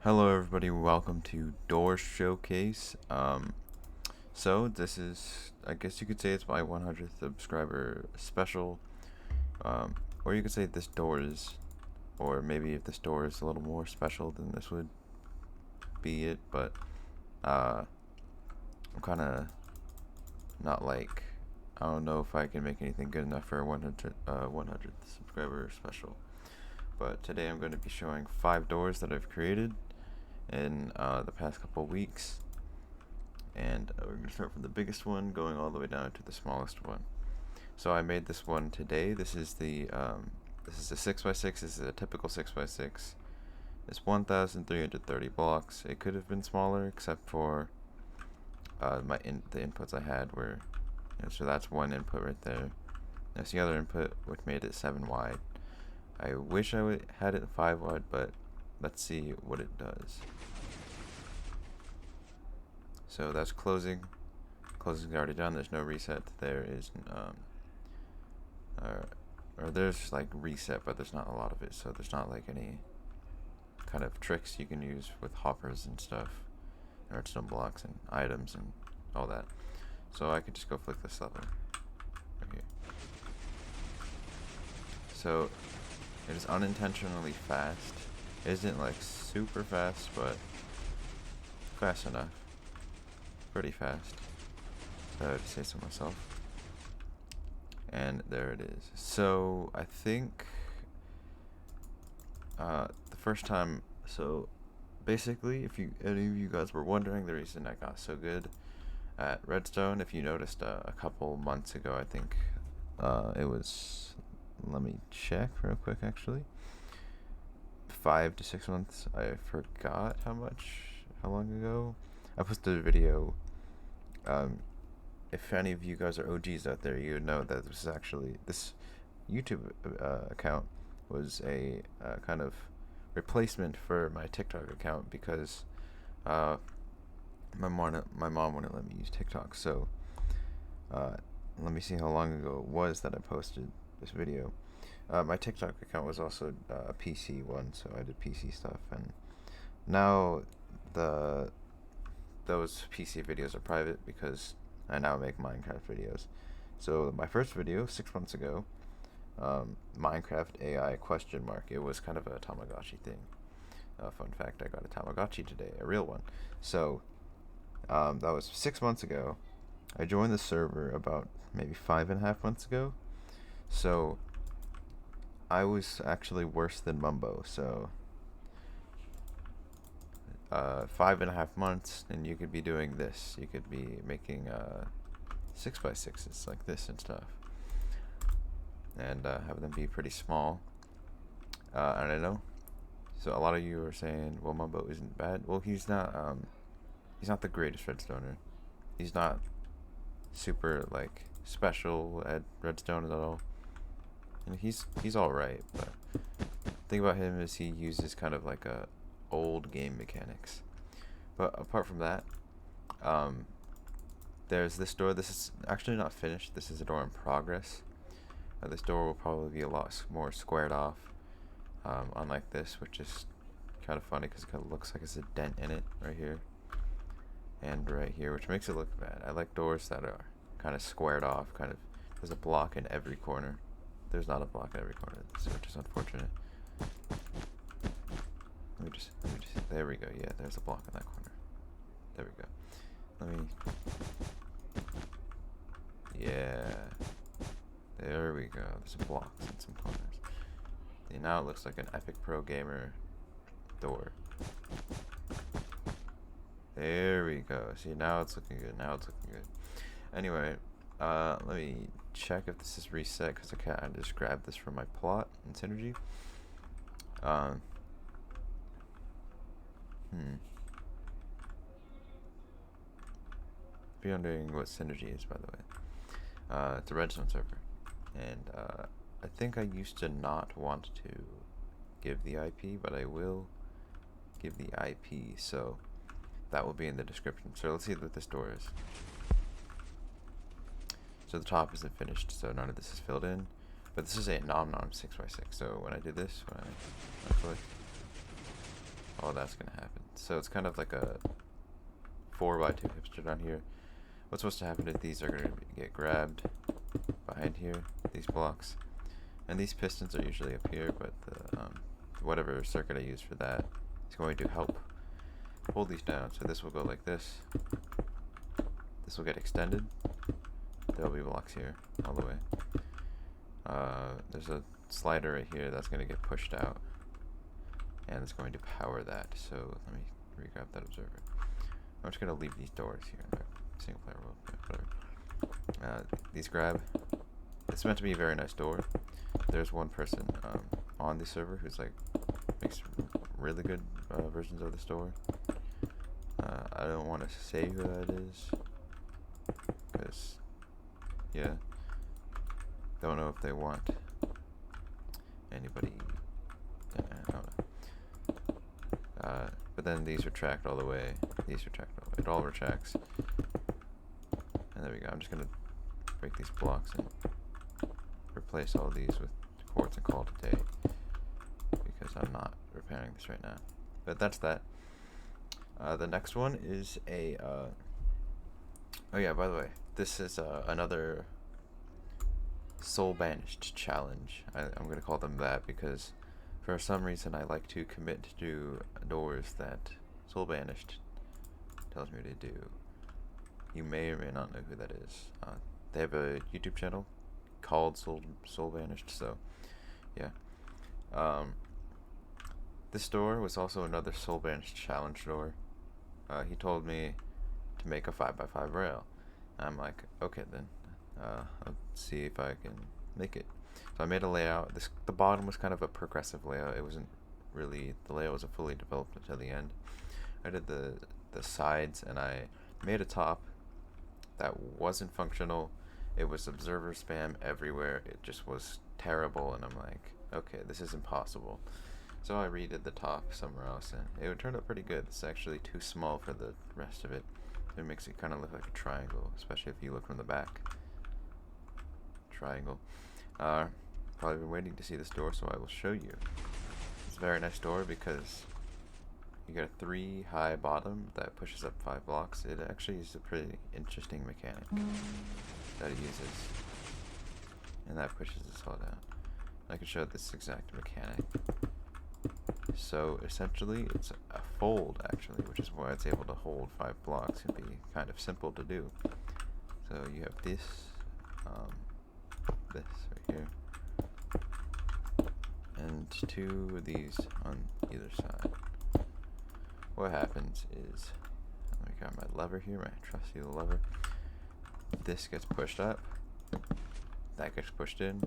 Hello everybody, welcome to Door Showcase. So this is, I guess you could say it's my 100th subscriber special. Or you could say this door is, or maybe if this door is a little more special then this would be it, but I'm kind of not like, I don't know if I can make anything good enough for a 100th subscriber special. But today I'm going to be showing 5 doors that I've created in the past couple weeks, and we're going to start from the biggest one going all the way down to the smallest one. So I made this one today. This is the this is a 6x6. This is a typical 6x6. It's 1,330 blocks. It could have been smaller, except for the inputs I had were, so that's one input right there. That's the other input, which made it 7 wide. I wish I would had it 5 wide, but let's see what it does. So that's closing. Closing's already done. There's no reset. There is or there's like reset, but there's not a lot of it. So there's not like any kind of tricks you can use with hoppers and stuff, and redstone blocks and items and all that. So I could just go flick this lever right here. So it is unintentionally fast. It isn't like super fast, but fast enough. Pretty fast, if I would say so myself. And there it is. So I think the first time, so basically, if any of you guys were wondering the reason I got so good at redstone, if you noticed a couple months ago, I think it was, let me check real quick actually, 5 to 6 months, I forgot how long ago, I posted a video. If any of you guys are OGs out there, you would know that this YouTube account was a kind of replacement for my TikTok account, because my mom wouldn't let me use TikTok. So let me see how long ago it was that I posted this video. My TikTok account was also a PC one, so I did PC stuff, and now those PC videos are private because I now make Minecraft videos. So my first video 6 months ago, Minecraft AI question mark. It was kind of a Tamagotchi thing. Fun fact: I got a Tamagotchi today, a real one. So that was 6 months ago. I joined the server about maybe 5.5 months ago. So I was actually worse than Mumbo. So 5.5 months, and you could be doing this. You could be making 6x6s like this and stuff, and have them be pretty small. And I know, so a lot of you are saying, well, Mumbo isn't bad. Well, he's not the greatest redstoner. He's not super like special at redstone at all. And he's all right, but the thing about him is he uses kind of like a old game mechanics. But apart from that, there's this door. This is actually not finished. This is a door in progress. This door will probably be a lot more squared off, unlike this, which is kind of funny because it kind of looks like there's a dent in it right here and right here, which makes it look bad. I like doors that are kind of squared off, kind of, there's a block in every corner. There's not a block in every corner, which is unfortunate. Let me just, there we go. Yeah, there's a block in that corner. There we go. Let me, yeah. There we go. There's blocks in some corners. See, now it looks like an Epic Pro Gamer door. There we go. See, now it's looking good. Now it's looking good. Anyway, let me check if this is reset, because I just grabbed this from my plot in Synergy. If you're wondering what Synergy is, by the way, it's a redstone server, and I think I used to not want to give the IP, but I will give the IP, so that will be in the description. So let's see what this door is. So the top isn't finished, so none of this is filled in, but this is a nom nom 6x6. So when I do this, when I click, all that's gonna happen. So it's kind of like a 4x2 hipster down here. What's supposed to happen is these are gonna get grabbed behind here, these blocks, and these pistons are usually up here, but the whatever circuit I use for that is going to help hold these down. So this will go like this. This will get extended. There'll be blocks here all the way. There's a slider right here that's going to get pushed out, and it's going to power that. So let me re-grab that observer. I'm just going to leave these doors here in the single player world. Yeah, whatever. These grab. It's meant to be a very nice door. There's one person on the server who's like makes really good versions of this door. I don't want to say who that is, because yeah, don't know if they want anybody. I don't know. But then these retract all the way. These retract all the way. It all retracts. And there we go. I'm just gonna break these blocks and replace all these with quartz and call it a day, because I'm not repairing this right now. But that's that. The next one is a oh yeah, by the way, this is another Soul Banished challenge. I'm gonna call them that because for some reason I like to commit to doors that Soul Banished tells me to do. You may or may not know who that is. They have a YouTube channel called Soul Banished, so yeah. This door was also another Soul Banished challenge door. He told me to make a 5x5 rail. I'm like, okay then, I'll see if I can make it. So I made a layout. The bottom was kind of a progressive layout. It wasn't really, the layout wasn't fully developed until the end. I did the sides, and I made a top that wasn't functional. It was observer spam everywhere. It just was terrible, and I'm like, okay, this is impossible. So I redid the top somewhere else, and it turned out pretty good. It's actually too small for the rest of it. It makes it kind of look like a triangle, especially if you look from the back. Triangle. Probably been waiting to see this door, so I will show you. It's a very nice door because you got a 3 high bottom that pushes up 5 blocks. It actually is a pretty interesting mechanic that it uses, and that pushes this all down. I can show this exact mechanic. So essentially it's a fold, actually, which is why it's able to hold 5 blocks and be kind of simple to do. So you have this right here, and 2 of these on either side. What happens is, let me grab my lever here, my trusty lever. This gets pushed up, that gets pushed in,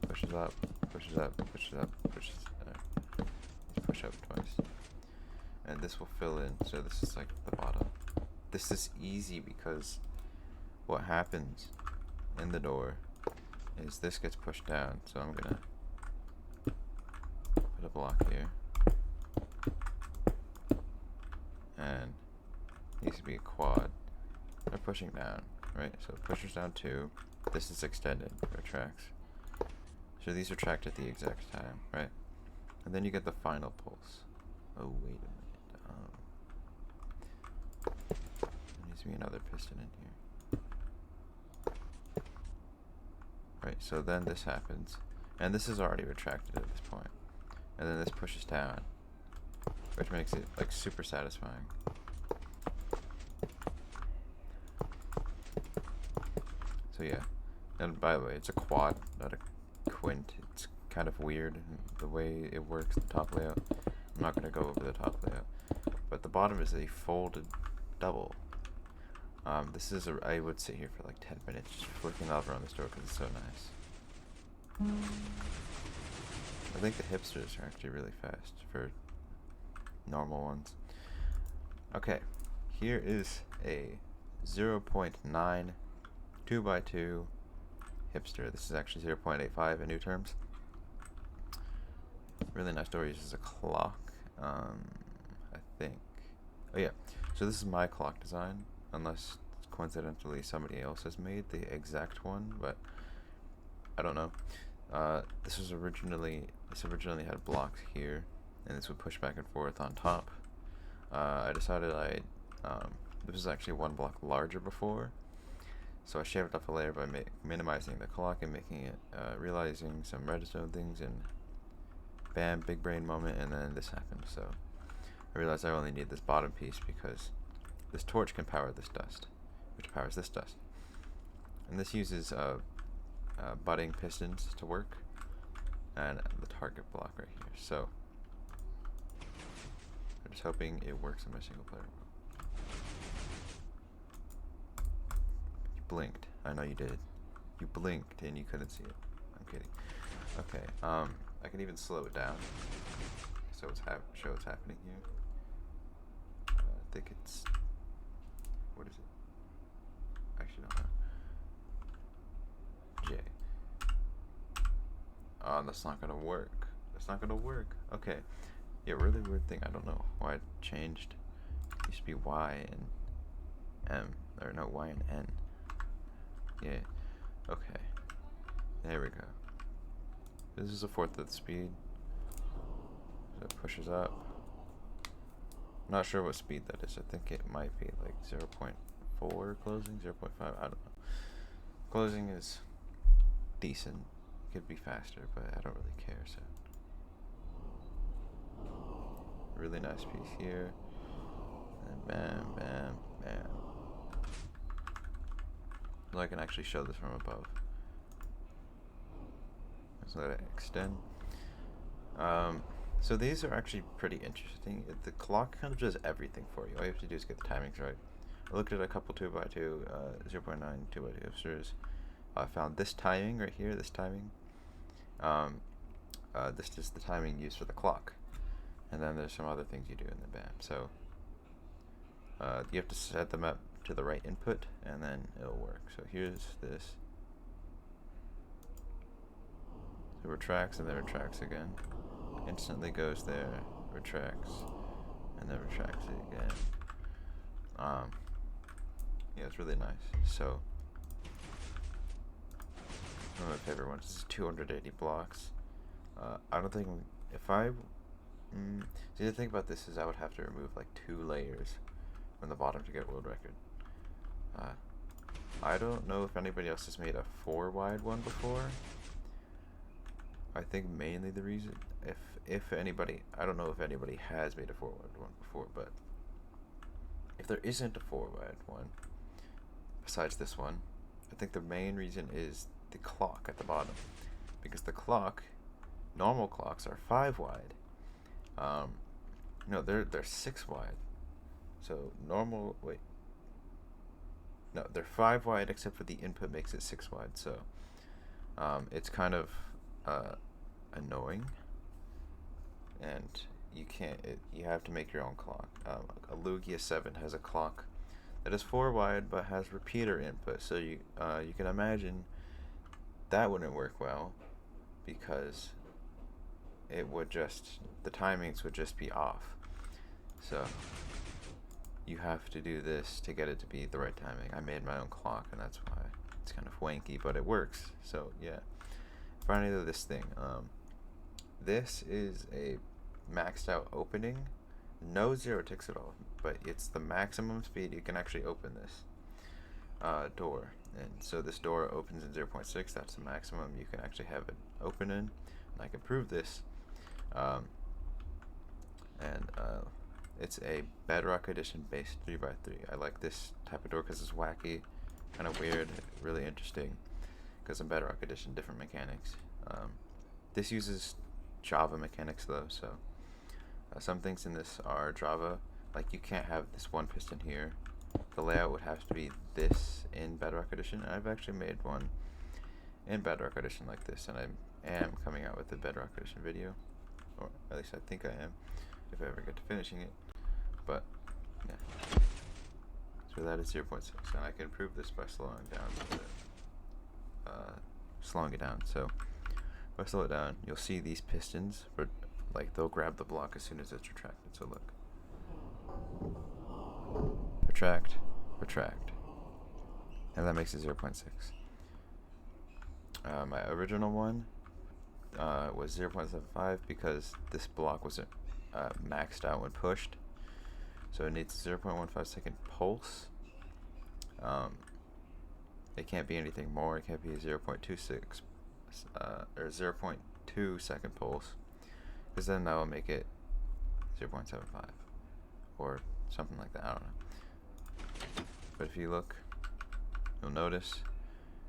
pushes up, pushes up, pushes up, pushes push up twice, and this will fill in. So this is like the bottom. This is easy because what happens in the door is this gets pushed down. So I'm gonna put a block here, and it needs to be a quad. They're pushing down, right? So it pushes down 2. This is extended, retracts. So these retract at the exact time, right? And then you get the final pulse. Oh, wait a minute. There needs to be another piston in here. Right, so then this happens. And this is already retracted at this point. And then this pushes down, which makes it like super satisfying. So yeah. And by the way, it's a quad, not a quint. It's kind of weird the way it works, the top layout. I'm not going to go over the top layout, but the bottom is a folded double. This is I would sit here for like 10 minutes just flicking over on this door because it's so nice. I think the hipsters are actually really fast for normal ones. Okay, here is a 0.9 2x2 hipster. This is actually 0.85 in new terms. Really nice door. Uses a clock, I think. Oh yeah, so this is my clock design, unless coincidentally somebody else has made the exact one, but I don't know. This originally had blocks here, and this would push back and forth on top. I decided this was actually one block larger before, so I shaved off a layer by minimizing the clock and making it, realizing some redstone things, and bam, big brain moment, and then this happened. So I realized I only need this bottom piece because this torch can power this dust, which powers this dust. And this uses budding pistons to work, and the target block right here. So I'm just hoping it works in my single player world. You blinked. I know you did. You blinked and you couldn't see it. I'm kidding. Okay. I can even slow it down, so show what's happening here. I think it's, what is it? Actually, no. J. Oh, that's not gonna work. That's not gonna work. Okay. Yeah, really weird thing. I don't know why it changed. It used to be Y and M, or no, Y and N. Yeah. Okay. There we go. This is a fourth of the speed. So it pushes up. I'm not sure what speed that is. I think it might be like 0.4 closing, 0.5. I don't know. Closing is decent. It could be faster, but I don't really care. So really nice piece here. And bam, bam, bam. So I can actually show this from above. Let's let it extend. So these are actually pretty interesting. The clock kind of does everything for you. All you have to do is get the timings right. I looked at a couple 2x2, 0.9, 2x2 hipsters. I found this timing right here, this timing. This is the timing used for the clock. And then there's some other things you do in the BAM. So you have to set them up to the right input, and then it'll work. So here's this. It retracts and then retracts again. Instantly goes there, retracts, and then retracts it again. Yeah, it's really nice. So one of my favorite ones is 280 blocks. I don't think if I see, the thing about this is I would have to remove like 2 layers from the bottom to get world record. I don't know if anybody else has made a 4 wide one before. I think mainly the reason, if anybody, I don't know if anybody has made a 4 wide one before, but if there isn't a 4 wide one besides this one, I think the main reason is the clock at the bottom, because the clock, normal clocks are 5 wide. No, they're 6 wide. So normal, wait. No, they're 5 wide except for the input makes it 6 wide. So it's kind of annoying, and you can't. You have to make your own clock. A Lugia 7 has a clock that is 4 wide but has repeater input. So you can imagine that wouldn't work well, because it would just, the timings would just be off. So you have to do this to get it to be the right timing. I made my own clock, and that's why it's kind of wanky, but it works. So yeah. Finally, this thing. This is a maxed out opening, no 0 ticks at all, but it's the maximum speed you can actually open this door. And so this door opens in 0.6. That's the maximum you can actually have it open in. And I can prove this. It's a Bedrock Edition base 3x3. I like this type of door because it's wacky, kind of weird, really interesting. Because in Bedrock Edition, different mechanics. This uses Java mechanics though, so some things in this are Java. Like you can't have this one piston here. The layout would have to be this in Bedrock Edition. And I've actually made one in Bedrock Edition like this, and I am coming out with a Bedrock Edition video, or at least I think I am, if I ever get to finishing it. But yeah, so that is 0.6, and I can prove this by slowing down slowing it down. So if I slow it down, you'll see these pistons, but like they'll grab the block as soon as it's retracted. So look, retract, retract, and that makes it 0.6. My original one was 0.75 because this block wasn't maxed out when pushed. So it needs 0.15 second pulse. It can't be anything more. It can't be a 0.26 or 0.2 second pulse, because then that will make it 0.75 or something like that. I don't know. But if you look, you'll notice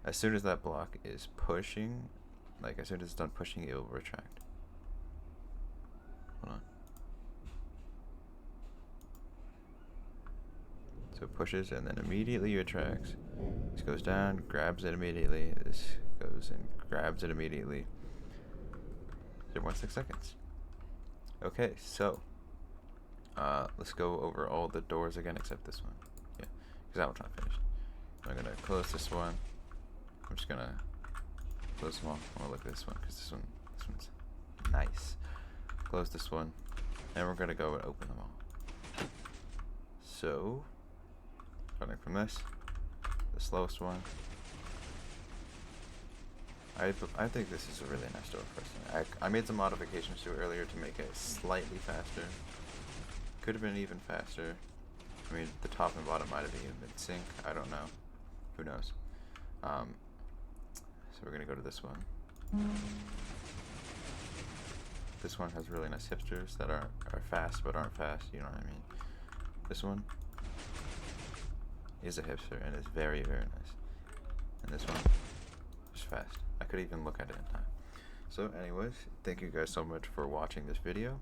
as soon as that block is pushing, like as soon as it's done pushing, it will retract. Hold on. So it pushes and then immediately retracts. This goes down, grabs it immediately. This goes and grabs it immediately. 0.6 seconds. Okay, so let's go over all the doors again except this one. Yeah, because that one's not finished. I'm gonna close this one. I'm just gonna close them all. I wanna look at this one because this one's nice. Close this one, and we're gonna go and open them all. So, starting from this, the slowest one. I think this is a really nice door personally. I made some modifications to it earlier to make it slightly faster. Could have been even faster. I mean, the top and bottom might have even been sync. I don't know. Who knows? So we're gonna go to this one. This one has really nice hipsters that are fast but aren't fast. You know what I mean? This one is a hipster and is very, very nice. And this one is fast. I could even look at it in time. So anyways, thank you guys so much for watching this video.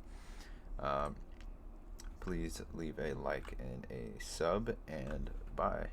Please leave a like and a sub, and bye.